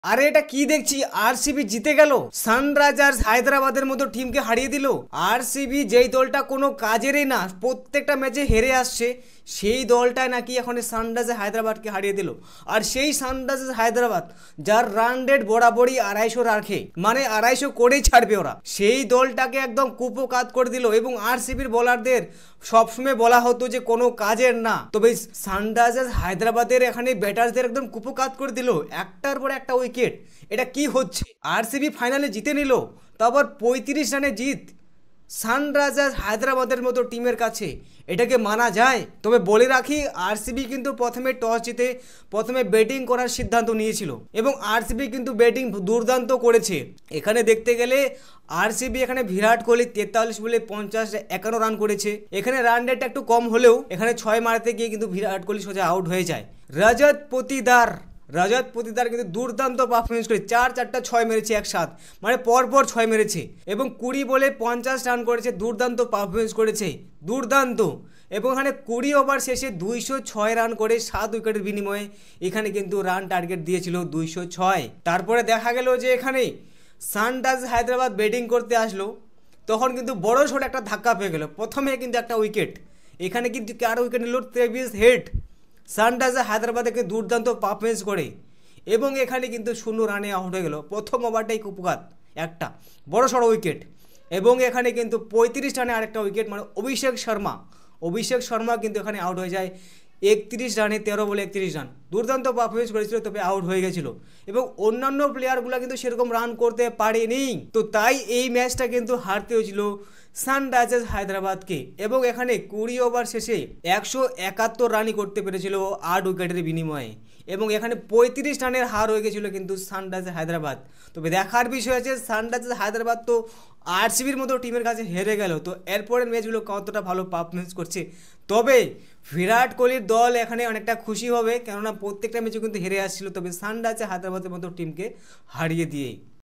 আরে এটা কি দেখছি, আরসিবি জিতে গেল, সানরাইজার্স হায়দ্রাবাদের মতো টিমকে হারিয়ে দিল। আরসিবি যেই দলটা কোনো কাজেরই না, প্রত্যেকটা ম্যাচে হেরে আসছে, সেই দলটায় নাকি এখন সানরাইজার্স হায়দ্রাবাদকে হারিয়ে দিল। আর সেই সানরাইজার্স হায়দ্রাবাদ যার রান রেট বরাবরই 250 রাখে, মানে 250 করেই ছাড়বে ওরা, সেই দলটাকে একদম কুপোকাত করে দিল। এবং আরসিবির বোলারদের সবসময় বলা হতো যে কোনো কাজের না, তবে সানরাইজার্স হায়দ্রাবাদের এখানে ব্যাটারদের একদম কুপোকাত করে দিল, একটার পর একটা উইকেট। এটা কি হচ্ছে? আরসিবি ফাইনালে জিতে নিল, তারপর 35 রানে জিত সানরাইজার্স হায়দ্রাবাদের মতো টিমের কাছে, এটাকে মানা যায়? তবে বলে রাখি, আরসিবি কিন্তু প্রথমে টস জিতে প্রথমে ব্যাটিং করার সিদ্ধান্ত নিয়েছিল এবং আরসিবি কিন্তু ব্যাটিং দুর্দান্ত করেছে। এখানে দেখতে গেলে আরসিবি এখানে বিরাট কোহলি 43 বলে 51 রান করেছে। এখানে রান রেট একটু কম হলেও এখানে 6 মারতে গিয়ে কিন্তু বিরাট কোহলি সোজা আউট হয়ে যায়। রজত পতিদার কিন্তু দুর্দান্ত পারফরমেন্স করে 4টা 6 মেরেছে একসাথ, মানে পরপর 6 মেরেছে এবং 20 বলে 50 রান করেছে, দুর্দান্ত পারফরমেন্স করেছে, দুর্দান্ত। এবং এখানে 20 ওভার শেষে 206 রান করে 7 উইকেটের বিনিময়ে এখানে কিন্তু রান টার্গেট দিয়েছিল 206। তারপরে দেখা গেল যে এখানে সানরাইজার্স হায়দ্রাবাদ ব্যাটিং করতে আসলো, তখন কিন্তু বড় সড় একটা ধাক্কা পেয়ে গেল। প্রথমে কিন্তু একটা উইকেট, এখানে কিন্তু কার উইকেট নিল? Travis head. সানরাইজার্স হায়দ্রাবাদকে দুর্দান্ত পারফরমেন্স করে এবং এখানে কিন্তু 0 রানে আউট হয়ে গেল। প্রথম ওভারটাই কুপঘাত, একটা বড় সড়ো উইকেট। এবং এখানে কিন্তু 35 রানে আরেকটা উইকেট, মানে অভিষেক শর্মা কিন্তু এখানে আউট হয়ে যায় 31 রানে, 13 বলে 31 রান। দুর্দান্ত পারফরমেন্স করেছিল, তবে আউট হয়ে গেছিল এবং অন্যান্য প্লেয়ারগুলো কিন্তু সেরকম রান করতে পারেনি। তো তাই এই ম্যাচটা কিন্তু হারতে হয়েছিল সানরাইজার্স হায়দ্রাবাদকে। এবং এখানে 20 ওভার শেষে 171 রানই করতে পেরেছিল 8 উইকেটের বিনিময়ে এবং এখানে 35 রানের হার হয়ে গেছিলো কিন্তু সানরাইজার্স হায়দ্রাবাদ। তবে দেখার বিষয় আছে, সানরাইজার্স হায়দ্রাবাদ তো আরসিবির মতো টিমের কাছে হেরে গেল, তো এরপরের ম্যাচগুলো কতটা ভালো পারফরমেন্স করছে। তবে বিরাট কোহলির দল এখানে অনেকটা খুশি হবে, কেননা প্রত্যেকটা ম্যাচে কিন্তু হেরে আসছিল, তবে সানরাইজার্স হায়দ্রাবাদের মতো টিমকে হারিয়ে দিয়ে।